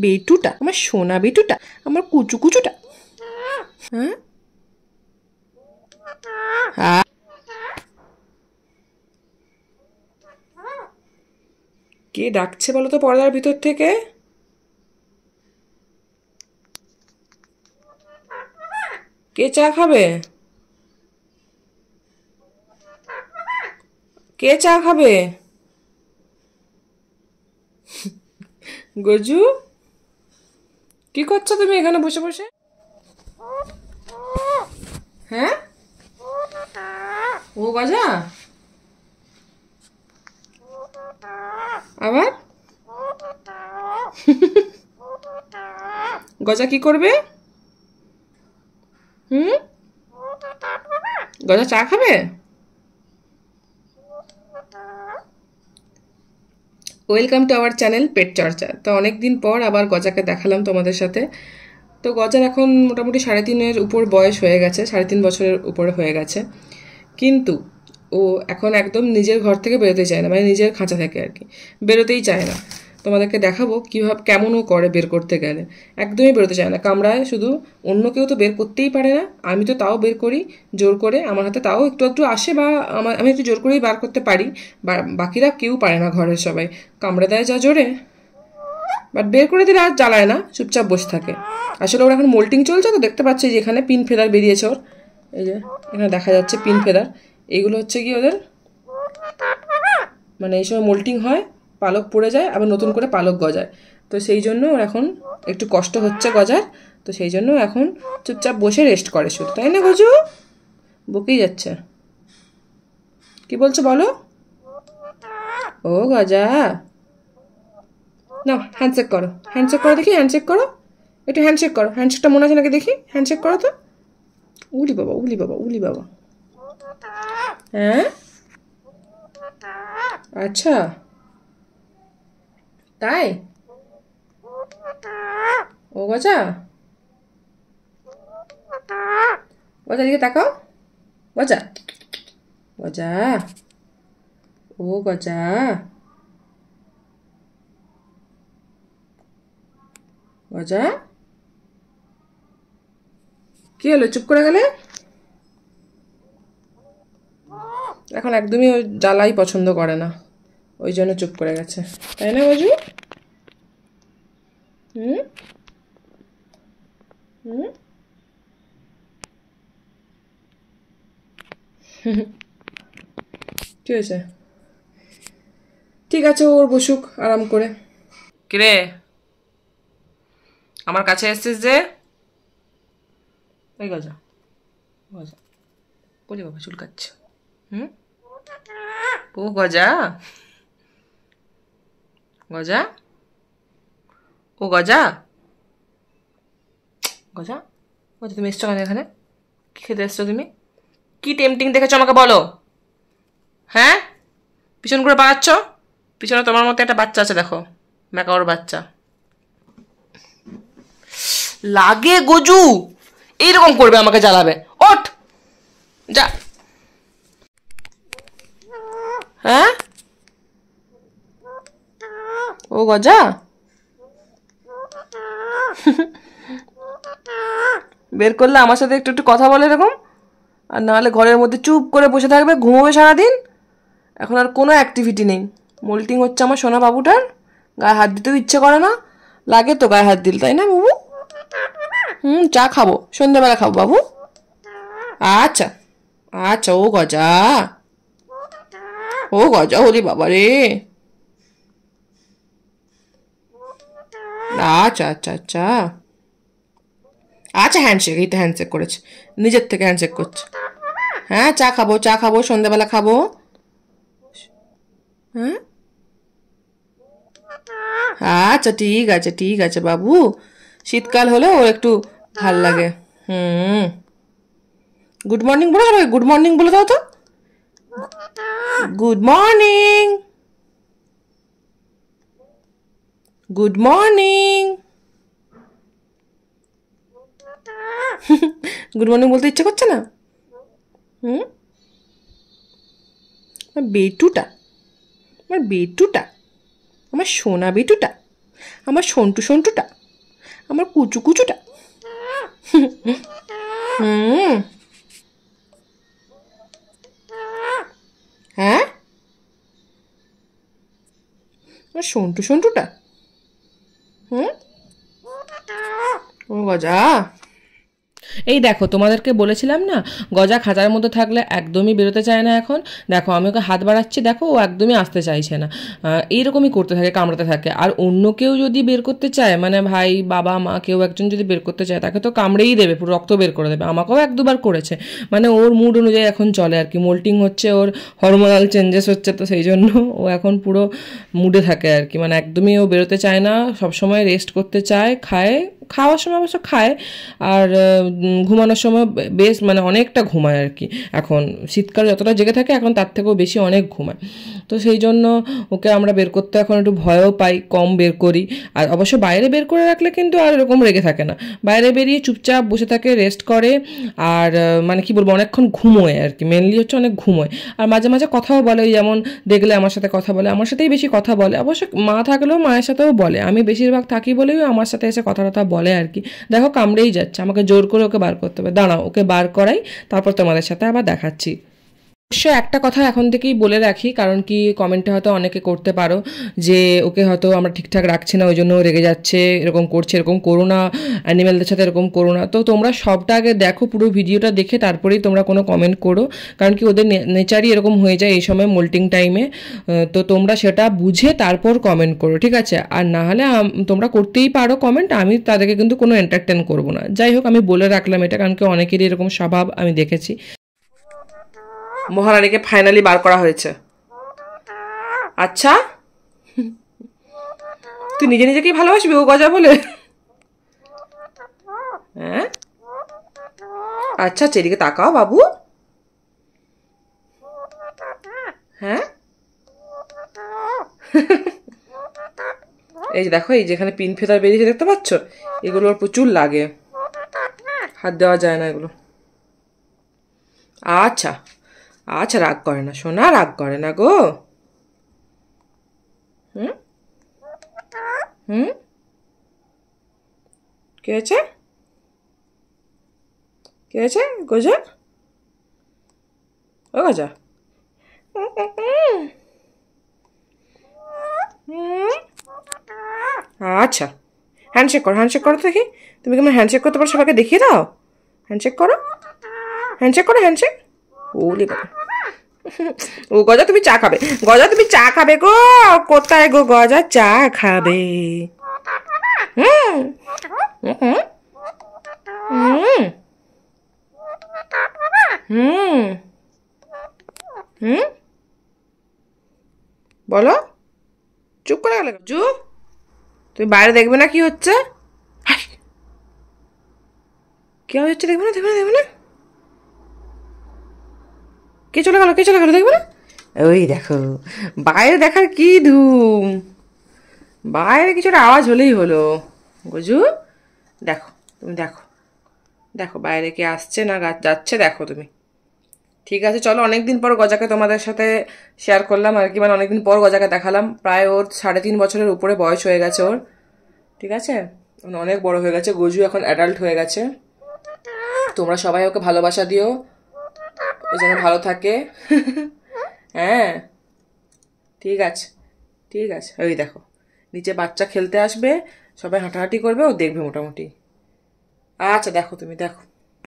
বেটুটা, আমার সোনা বেটুটা, আমার কুচু কুচুটা। হ্যাঁ হ্যাঁ, কে ডাকছে বলো তো পর্দার ভিতর থেকে? কে চা খাবে? কে চা খাবে? গজু, কি করছো তুমি এখানে বসে বসে? হ্যাঁ, ও গজা, আবার গজা কি করবে? হুম, গজা চা খাবে? ওয়েলকাম টু আওয়ার চ্যানেল পেট চর্চা। তো অনেকদিন পর আবার গজাকে দেখালাম তোমাদের সাথে। তো গজার এখন মোটামুটি 3.5-এর উপর বয়স হয়ে গেছে, 3.5 বছরের উপরে হয়ে গেছে। কিন্তু ও এখন একদম নিজের ঘর থেকে বেরোতে চায় না, মানে নিজের খাঁচা থেকে আর কি বেরোতেই চায় না। তোমাদেরকে দেখাবো কীভাবে কেমন ও করে বের করতে গেলে। একদমই বেরোতে চায় না, কামড়ায় শুধু। অন্য কেউ তো বের করতেই পারে না, আমি তো তাও বের করি জোর করে, আমার হাতে তাও একটু একটু আসে, বা আমি একটু জোর করেই বার করতে পারি, বাকিরা কেউ পারে না, ঘরের সবাই কামড়ে দেয় যা জোরে। বাট বের করে দিলে আর জ্বালায় না, চুপচাপ বসে থাকে। আসলে ওর এখন মোল্টিং চলছে, তো দেখতে পাচ্ছি যে এখানে পিন ফেদার বেরিয়েছে ওর, এই যে এখানে দেখা যাচ্ছে পিন ফেদার। এইগুলো হচ্ছে কি ওদের, মানে এই সময় মোল্টিং হয়, পালক পড়ে যায়, আবার নতুন করে পালক গজায়। তো সেই জন্য ওর এখন একটু কষ্ট হচ্ছে গজার। তো সেই জন্য এখন চুপচাপ বসে রেস্ট করে শুধু, তাই না গজু? বকেই যাচ্ছে। কি বলছো বলো? ও গজা, না হ্যান্ডশেক করো, হ্যান্ডশেক করো দেখি, হ্যান্ডশেক করো, একটু হ্যান্ডশেক করো। হ্যান্ডশেকটা মনে আছে নাকি দেখি, হ্যান্ডশেক করো তো। উলি বাবা, উলি বাবা, উলি বাবা। হ্যাঁ, আচ্ছা তাই। ও গজা, গজা দিকে তাকাও। গজা, গজা, ও গজা, গজা, কি হলো চুপ করে গেলে? এখন একদমই ওই জ্বালাই পছন্দ করে না, ওই জন্য চুপ করে গেছে, তাই না গজু? হুম হুম, কি হয়েছে? ঠিক আছে, ওর বসুক আরাম করে। কিরে, আমার কাছে এসছিস যে? এই গজা, গজা, বলি বাবা চুলকাচ্ছে। হুম, ও গজা, গজা, ও গজা, গজা, গজা তুমি এসছো কেন এখানে? কি খেতে এসছো তুমি? কি টেম্পটিং দেখেছো আমাকে বলো? হ্যাঁ, পিছন করে পালাচ্ছ? পিছনে তোমার মতো একটা বাচ্চা আছে দেখো, ম্যাকাওর বাচ্চা। লাগে গজু, এইরকম করবে, আমাকে জ্বালাবে। ওঠ, যা। হ্যাঁ, ও গজা, বের করলে আমার সাথে একটু একটু কথা বলে এরকম, আর নাহলে ঘরের মধ্যে চুপ করে বসে থাকবে, ঘুমোবে সারাদিন। এখন আর কোনো অ্যাক্টিভিটি নেই। মোল্টিং হচ্ছে আমার সোনা বাবুটার, গায়ে হাত দিতেও ইচ্ছে করে না। লাগে তো গায়ে হাত দিল, তাই না বাবু? চা খাবো, সন্ধ্যাবেলা খাবো বাবু। আচ্ছা আচ্ছা, ও গজা, ও গজা, ওরে বাবা রে। আচ্ছা আচ্ছা আচ্ছা আচ্ছা, হ্যান্ডশেক, এই তো হ্যান্ডশেক করেছে, নিজের থেকে হ্যান্ডশেক করছে। হ্যাঁ, চা খাবো, চা খাবো, সন্ধ্যাবেলা খাবো। হ্যাঁ, আচ্ছা ঠিক আছে, ঠিক আছে বাবু, শীতকাল হলে ও একটু ভাল লাগে। হুম, গুড মর্নিং বলো, সবাই গুড মর্নিং বলে দাও তো। Good morning, good morning. Good morning বলতে ইচ্ছে করছে না? হুম, আমার বেটুটা, আমার বেটুটা, আমার সোনা বেটুটা, আমার সন্টু সন্টুটা, আমার কুচু কুচুটা। হুম। হ্যাঁ, আমার সন্টু সন্টুটা। হুম। ও গজা, এই দেখো তোমাদেরকে বলেছিলাম না গজা খাঁচার মধ্যে থাকলে একদমই বেরোতে চায় না। এখন দেখো আমি ওকে হাত বাড়াচ্ছি, দেখো ও একদমই আসতে চাইছে না। এইরকমই করতে থাকে, কামড়াতে থাকে। আর অন্য কেউ যদি বের করতে চায়, মানে ভাই বাবা মা কেউ একজন যদি বের করতে চায়, তাকে তো কামড়েই দেবে, পুরো রক্ত বের করে দেবে। আমাকেও এক দুবার করেছে। মানে ওর মুড অনুযায়ী এখন চলে আর কি, মোল্টিং হচ্ছে, ওর হরমোনাল চেঞ্জেস হচ্ছে, তো সেই জন্য ও এখন পুরো মুডে থাকে আর কি। মানে একদমই ও বেরোতে চায় না, সবসময় রেস্ট করতে চায়, খায়, খাওয়ার সময় অবশ্য খায়, আর ঘুমানোর সময় বেশ মানে অনেকটা ঘুমায় আর কি। এখন শীতকালে যতটা জেগে থাকে এখন তার থেকেও বেশি অনেক ঘুমায়। তো সেই জন্য ওকে আমরা বের করতে এখন একটু ভয়ও পাই, কম বের করি। আর অবশ্য বাইরে বের করে রাখলে কিন্তু আর এরকম রেগে থাকে না, বাইরে বেরিয়ে চুপচাপ বসে থাকে, রেস্ট করে। আর মানে কি বলবো, অনেকক্ষণ ঘুমোয় আর কি, মেনলি হচ্ছে অনেক ঘুমোয়। আর মাঝে মাঝে কথাও বলে, যেমন দেখলে আমার সাথে কথা বলে, আমার সাথেই বেশি কথা বলে। অবশ্য মা থাকলেও মায়ের সাথেও বলে, আমি বেশিরভাগ থাকি বলেই আমার সাথে এসে কথা টথা বলে আর কি। দেখো কামড়েই যাচ্ছে, আমাকে জোর করে ওকে বার করতে হবে। দাঁড়াও ওকে বার করাই, তারপর তোমাদের সাথে আবার দেখাচ্ছি। অবশ্য একটা কথা এখন থেকেই বলে রাখি, কারণ কি কমেন্টে হয়তো অনেকে করতে পারো যে ওকে হয়তো আমরা ঠিকঠাক রাখছি না, ওই জন্য রেগে যাচ্ছে, এরকম করছে। এরকম করো না, অ্যানিমেলদের সাথে এরকম করো না। তো তোমরা সবটা আগে দেখো, পুরো ভিডিওটা দেখে তারপরেই তোমরা কোনো কমেন্ট করো, কারণ কি ওদের নেচারই এরকম হয়ে যায় এই সময় মোল্টিং টাইমে। তো তোমরা সেটা বুঝে তারপর কমেন্ট করো, ঠিক আছে? আর না হলে তোমরা করতেই পারো কমেন্ট, আমি তাদেরকে কিন্তু কোনো এন্টারটেন করবো না। যাই হোক, আমি বলে রাখলাম এটা, কারণ কি অনেকেরই এরকম স্বভাব আমি দেখেছি। মহারানীকে ফাইনালি বার করা হয়েছে। আচ্ছা, তুই নিজে নিজেকেই ভালোবাসবি ও গজা বলে? হ্যাঁ, আচ্ছা এদিকে তাকাও বাবু। হ্যাঁ, এই যে দেখো, এই যেখানে পিন ফেদার বেরিয়েছে দেখতে পাচ্ছ, এগুলো ওর প্রচুর লাগে, হাত দেওয়া যায় না এগুলো। আচ্ছা আচ্ছা, রাগ করে না সোনা, রাগ করে না গো। হুম হুম, কি হয়েছে, কি হয়েছে গজা, ও গজা? আচ্ছা, হ্যান্ডশেক করো, হ্যান্ডশেক করো তো দেখি। তুমি কেমন হ্যান্ডশেক করতে পারো, সবাইকে দেখিয়ে দাও। হ্যান্ডশেক করো, হ্যান্ডশেক করো, হ্যান্ডশেক। ওলি বাবা, ও গজা তুমি চা খাবে, গজা তুমি চা খাবে গো? কোথায় গো গজা চা খাবে? হুম হুম হুম হুম হুম, বলো। চুপ করে গেলে, চুপ। তুমি বাইরে দেখবে না কি হচ্ছে? হাই, কি হচ্ছে দেখবে না, দেখবে না, দেখবে না। কে চলে গেল, কে চলে গেল, দেখবে না? ওই দেখো, বাইরে দেখার কি ধুম, বাইরে কিছু একটা আওয়াজ হলেই হলো। গজু, দেখো, তুমি দেখো, দেখো বাইরে কে আসছে না যাচ্ছে, দেখো তুমি। ঠিক আছে, চলো, অনেকদিন পর গজাকে তোমাদের সাথে শেয়ার করলাম আর কি, মানে অনেকদিন পর গজাকে দেখালাম। প্রায় ওর 3.5 বছরের উপরে বয়স হয়ে গেছে ওর, ঠিক আছে? অনেক বড় হয়ে গেছে, গজু এখন অ্যাডাল্ট হয়ে গেছে। তোমরা সবাই ওকে ভালোবাসা দিও, ও যেন ভালো থাকে। হ্যাঁ, ঠিক আছে, ঠিক আছে। ওই দেখো, নিচে বাচ্চা খেলতে আসবে, সবাই হাঁটাহাঁটি করবে, ও দেখবে মোটামুটি। আচ্ছা দেখো, তুমি দেখো।